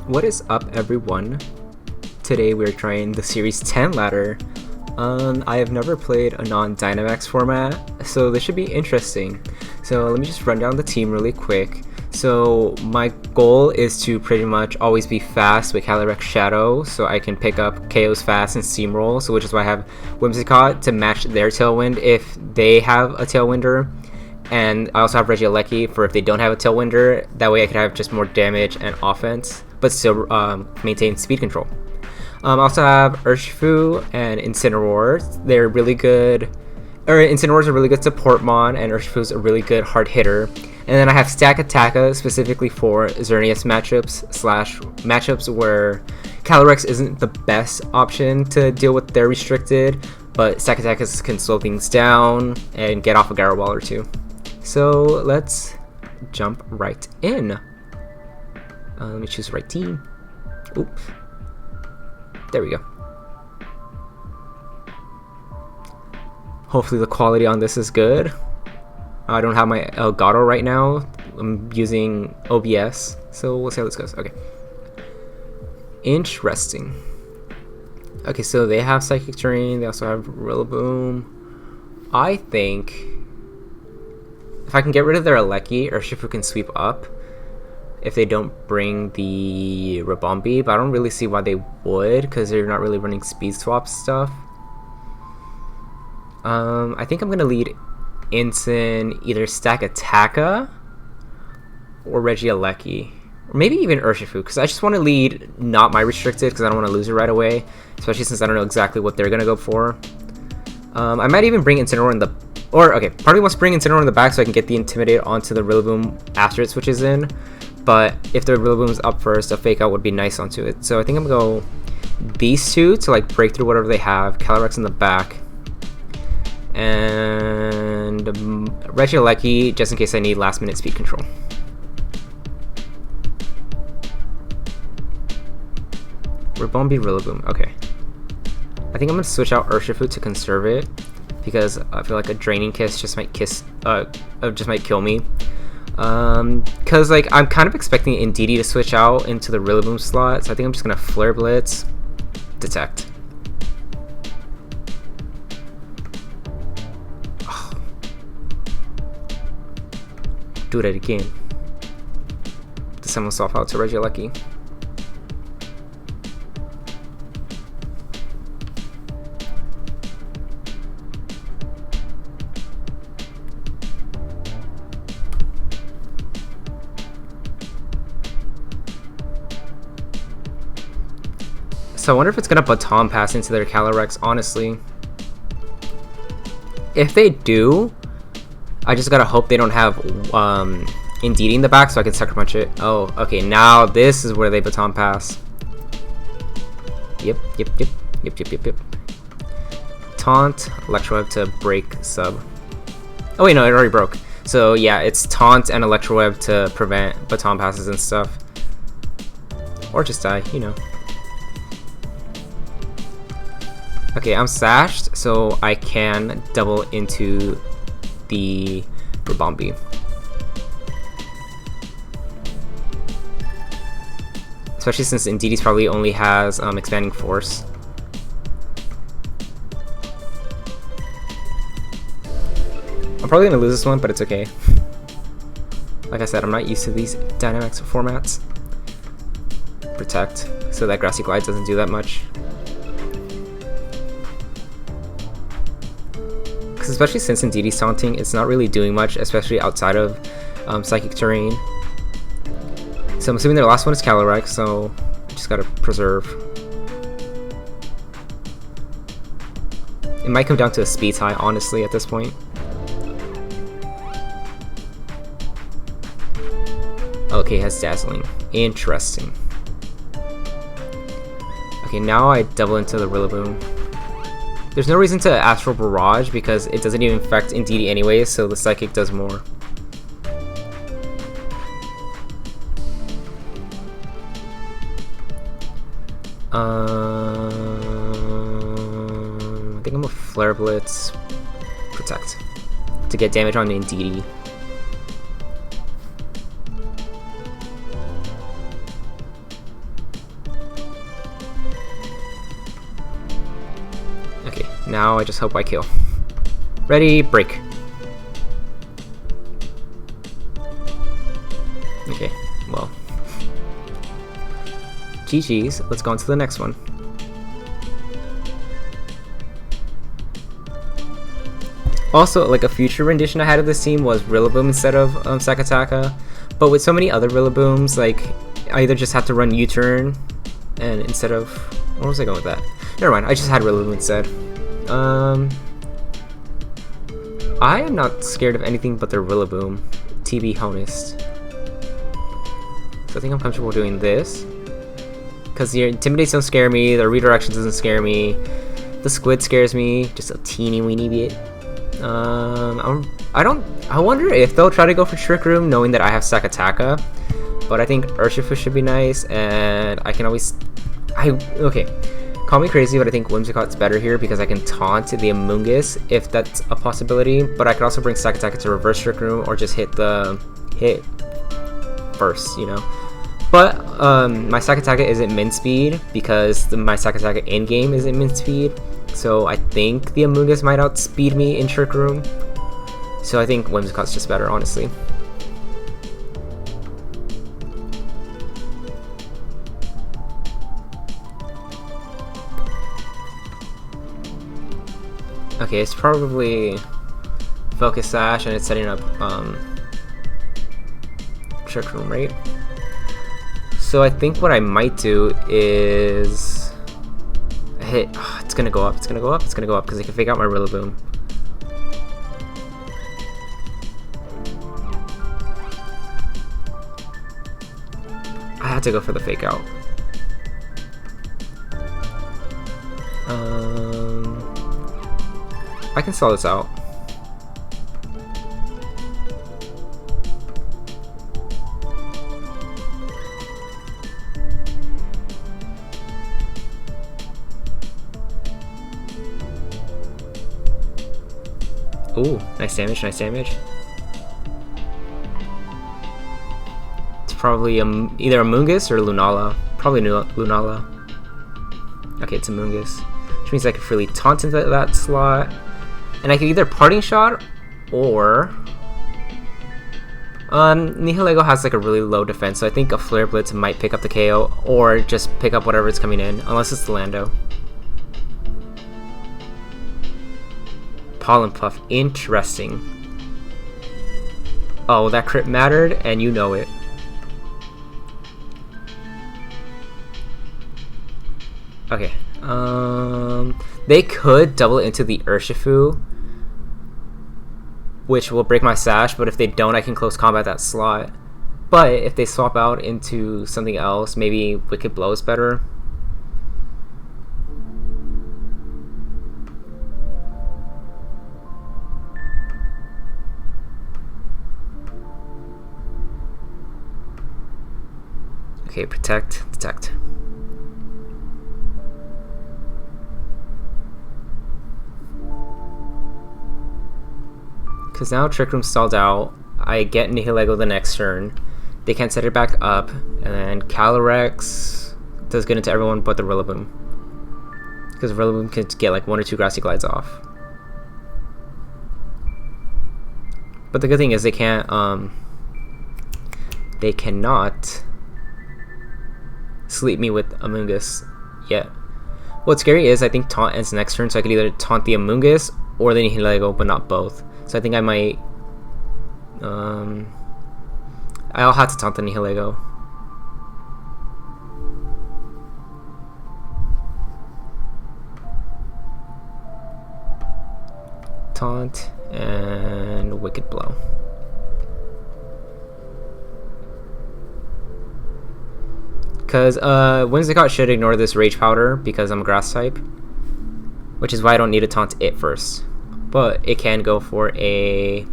What is up, everyone? Today we're trying the Series 10 ladder. I have never played a non-Dynamax format, so this should be interesting. So let me just run down the team really quick. So my goal is to pretty much always be fast with Calyrex Shadow, so I can pick up KOs fast and Steamroll, so which is why I have Whimsicott to match their Tailwind if they have a Tailwinder. And I also have Regieleki for if they don't have a Tailwinder. That way I could have just more damage and offense, but still maintain speed control. I also have Urshifu and Incineroar. They're really good. Incineroar's a really good support mon, and Urshifu's a really good hard hitter. And then I have Stakataka specifically for Xerneas matchups where Calyrex isn't the best option to deal with their restricted, but Stakataka can slow things down and get off a Gyro Ball or two. So let's jump right in. Let me choose the right team. Oops. There we go. Hopefully the quality on this is good. I don't have my Elgato right now. I'm using OBS, so we'll see how this goes. Okay. Interesting. Okay, so they have Psychic Terrain. They also have Rillaboom. I think if I can get rid of their Aleki, Urshifu can sweep up if they don't bring the Ribombee, but I don't really see why they would, because they're not really running speed swap stuff. I think I'm going to lead Incin either Stakataka or Regieleki, or maybe even Urshifu, because I just want to lead not my restricted, because I don't want to lose it right away, especially since I don't know exactly what they're going to go for. I might even bring Incineroar in the... Or, okay, part of me wants to bring Incineroar in the back so I can get the Intimidate onto the Rillaboom after it switches in. But if the Rillaboom's up first, a Fake Out would be nice onto it. So I think I'm going to go these two to like break through whatever they have. Calyrex in the back. And Regieleki, just in case I need last minute speed control. Ribombee, Rillaboom. Okay. I think I'm going to switch out Urshifu to conserve it, because I feel like a Draining Kiss just might kill me. Cause like I'm kind of expecting Indeedee to switch out into the Rillaboom slot, so I think I'm just gonna Flare Blitz, Detect. Oh. Do that again. To send myself out to Regieleki. So I wonder if it's gonna Baton Pass into their Calyrex, honestly. If they do, I just gotta hope they don't have Indeedee in the back so I can Sucker Punch it. Oh, okay, now this is where they Baton Pass. Yep. Taunt, Electro Web to break sub. Oh wait, no, it already broke. So yeah, it's Taunt and Electro Web to prevent Baton Passes and stuff. Or just die, you know. Okay, I'm sashed, so I can double into the Ribombee. Especially since Indeedee's probably only has Expanding Force. I'm probably gonna lose this one, but it's okay. Like I said, I'm not used to these Dynamax formats. Protect, so that Grassy Glide doesn't do that much. Especially since Indeedee's taunting, it's not really doing much, especially outside of Psychic Terrain. So I'm assuming their last one is Calyrex, so just gotta preserve. It might come down to a speed tie, honestly, at this point. Okay, it has Dazzling. Interesting. Okay, now I double into the Rillaboom. There's no reason to Astral Barrage because it doesn't even affect Indeedee anyways, so the Psychic does more. I think I'm gonna Flare Blitz, Protect, to get damage on the Indeedee. Now I just hope I kill. Ready, break. Okay, well. GG's, let's go on to the next one. Also, like a future rendition I had of this team was Rillaboom instead of Sakataka. But with so many other Rillabooms, like, I either just have to run U-turn and instead of... Where was I going with that? Never mind, I just had Rillaboom instead. I am not scared of anything but the Rillaboom. TB honest. So I think I'm comfortable doing this. Because your Intimidates don't scare me, the Redirections doesn't scare me, the Squid scares me, just a teeny weeny bit. I wonder if they'll try to go for Trick Room knowing that I have Sakataka. But I think Urshifu should be nice, and I can always... Okay, call me crazy, but I think Whimsicott's better here because I can taunt the Amoonguss if that's a possibility. But I could also bring Sakataka to reverse Trick Room or just hit first, you know. But my Sakataka isn't min speed because my Sakataka in game isn't min speed. So I think the Amoonguss might outspeed me in Trick Room. So I think Whimsicott's just better, honestly. Okay, it's probably Focus Sash and it's setting up Trick Room, right? So I think what I might do is hit. Oh, it's gonna go up. It's gonna go up. It's gonna go up because I can fake out my Rillaboom. I had to go for the fake out. I can stall this out. Ooh, nice damage, nice damage. It's probably either Amoonguss or Lunala. Probably Lunala. Okay, it's Amoonguss. Which means I can freely taunt into that slot. And I can either Parting Shot or... Nihilego has like a really low defense, so I think a Flare Blitz might pick up the KO or just pick up whatever is coming in, unless it's the Lando. Pollen Puff, interesting. Oh, that crit mattered, and you know it. Okay, they could double into the Urshifu, which will break my Sash, but if they don't, I can close combat that slot. But if they swap out into something else, maybe Wicked Blow is better. Okay, protect, detect. Because now Trick Room stalled out, I get Nihilego the next turn, they can't set it back up, and then Calyrex does good into everyone but the Rillaboom. Because Rillaboom can get like 1 or 2 Grassy Glides off. But the good thing is they cannot sleep me with Amoonguss yet. What's scary is I think Taunt ends next turn, so I could either taunt the Amoonguss or the Nihilego, but not both. So I think I might... I'll have to taunt the Nihilego. Taunt and Wicked Blow. Because Whimsicott should ignore this Rage Powder because I'm a Grass type, which is why I don't need to taunt it first. But it can go for a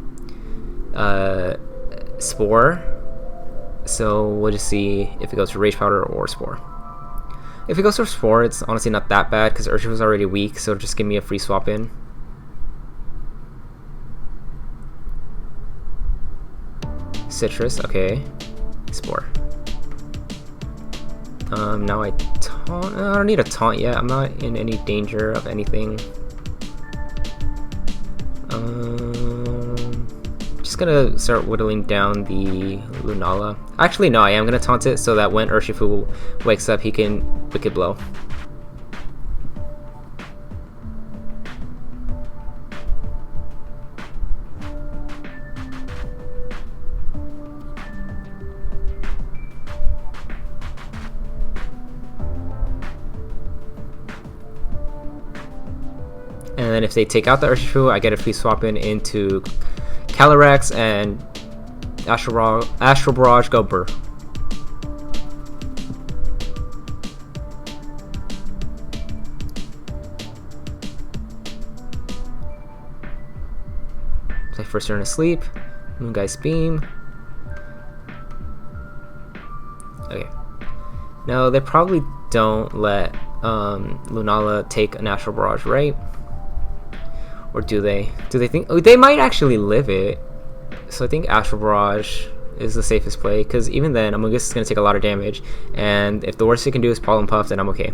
Spore, so we'll just see if it goes for Rage Powder or Spore. If it goes for Spore, it's honestly not that bad because Urshifu was already weak, so just give me a free swap in. Citrus, okay. Spore. Now I taunt. I don't need a taunt yet. I'm not in any danger of anything. Just gonna start whittling down the Lunala. Actually, no, I am gonna taunt it so that when Urshifu wakes up, he can Wicked Blow. And then if they take out the Urshifu, I get a free swap in into Calyrex and Astral Barrage go Burr. Play first turn asleep. Moongeist Beam. Okay. No, they probably don't let Lunala take an Astral Barrage, right? Or do they? Do they think... Oh, they might actually live it. So I think Astral Barrage is the safest play, because even then, Amoonguss is going to take a lot of damage. And if the worst it can do is Pollen Puff, then I'm okay.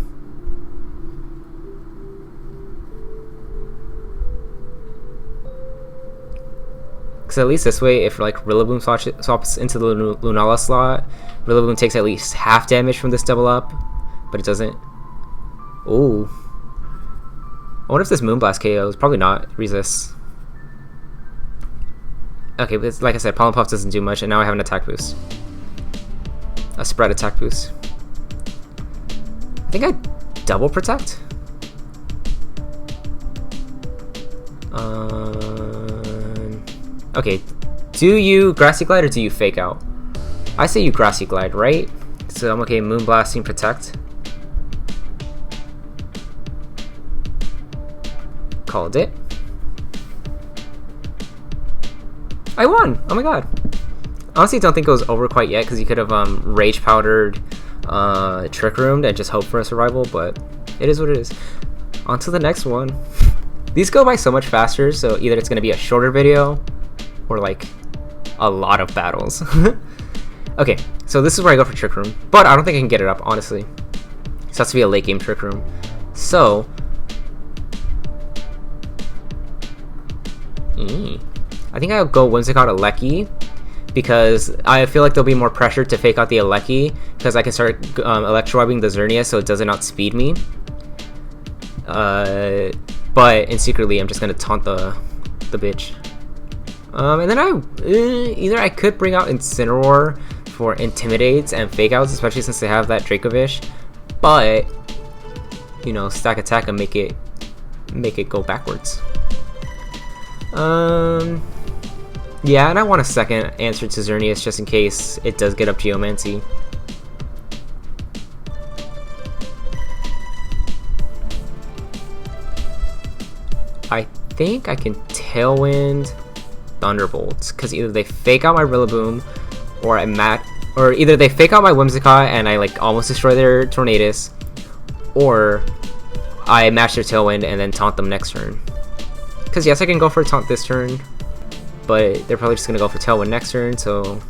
Because at least this way, if like Rillaboom swaps into the Lunala slot, Rillaboom takes at least half damage from this double up, but it doesn't. Ooh. I wonder if this Moonblast KOs. Probably not. Resists. Okay, but like I said, Pollen Puff doesn't do much, and now I have an attack boost. A spread attack boost. I think I double protect? Okay, do you Grassy Glide or do you Fake Out? I say you Grassy Glide, right? So I'm okay, Moonblasting Protect. Called it. I won! Oh my god. Honestly, don't think it was over quite yet because you could have Rage Powdered Trick Roomed and just hope for a survival, but it is what it is. On to the next one. These go by so much faster, so either it's going to be a shorter video or like a lot of battles. Okay, so this is where I go for Trick Room, but I don't think I can get it up, honestly. This has to be a late game Trick Room. So I think I'll go Whimsicott Aleki, because I feel like there'll be more pressure to fake out the Aleki, because I can start Electro-Webbing the Xerneas so it doesn't outspeed me. But in secretly, I'm just gonna taunt the bitch. And then either I could bring out Incineroar for Intimidates and Fake Outs, especially since they have that Dracovish, but you know, stack attack and make it go backwards. Yeah, and I want a second answer to Xerneas just in case it does get up Geomancy. I think I can Tailwind Thunderbolts, because either they fake out my Rillaboom, or either they fake out my Whimsicott and I like almost destroy their Tornadus, or I match their Tailwind and then taunt them next turn. Because yes, I can go for a taunt this turn, but they're probably just gonna go for Tailwind next turn, so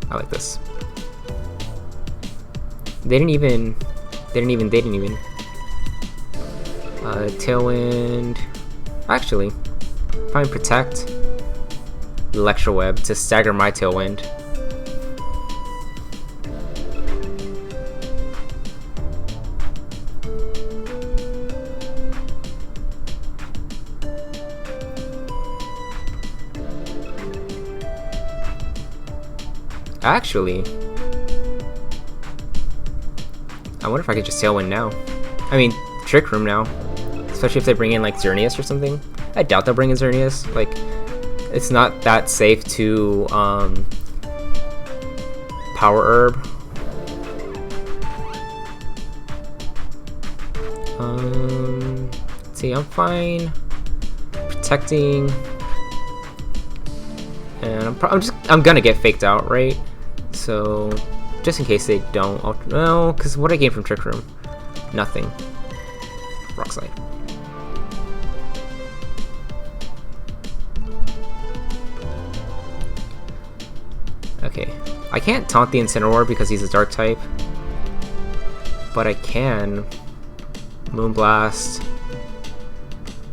I like this. They didn't even. Tailwind. Actually, probably Protect. Electro-Web to stagger my Tailwind. Actually, I wonder if I could just Tailwind now. I mean, Trick Room now. Especially if they bring in like Xerneas or something. I doubt they'll bring in Xerneas. Like, it's not that safe to Power Herb. Let's see, I'm fine protecting, and I'm gonna get faked out, right? So just in case they don't, no, because what I gain from Trick Room, nothing. Rock Slide. Okay, I can't taunt the Incineroar because he's a Dark type, but I can Moonblast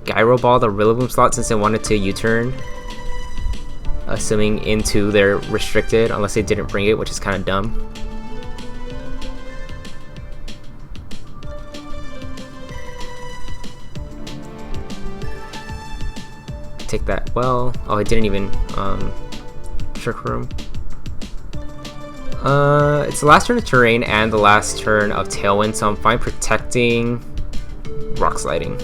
Gyro Ball the Rillaboom slot since they wanted to U-turn, assuming into their restricted, unless they didn't bring it, which is kind of dumb. Take that well. Oh, I didn't even Trick Room. It's the last turn of Terrain and the last turn of Tailwind, so I'm fine protecting Rock Sliding.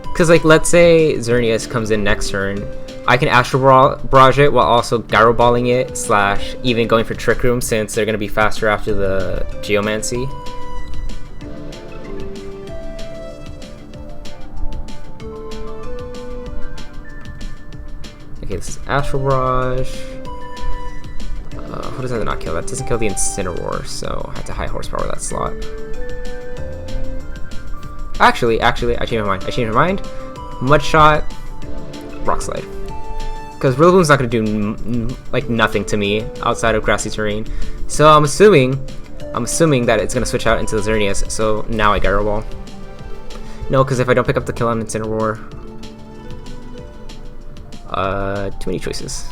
Because, like, let's say Xerneas comes in next turn, I can Astral Barrage it while also Gyro Balling it, slash even going for Trick Room since they're going to be faster after the Geomancy. Okay, this is Astral Barrage. What does that not kill? That doesn't kill the Incineroar, so I have to high horsepower that slot. Actually, I changed my mind. Mud Shot, Rock Slide. Because Rillaboom's not going to do like nothing to me outside of grassy terrain. So I'm assuming that it's going to switch out into the Xerneas, so now I Gyro Ball. No, because if I don't pick up the kill on Incineroar, too many choices.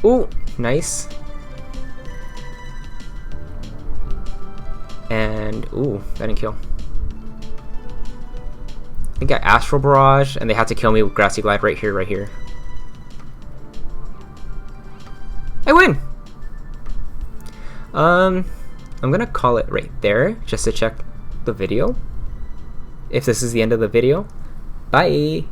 Ooh, nice. And ooh, that didn't kill. I think I Astral Barrage, and they had to kill me with Grassy Glide right here. I win! I'm gonna call it right there, just to check the video. If this is the end of the video. Bye!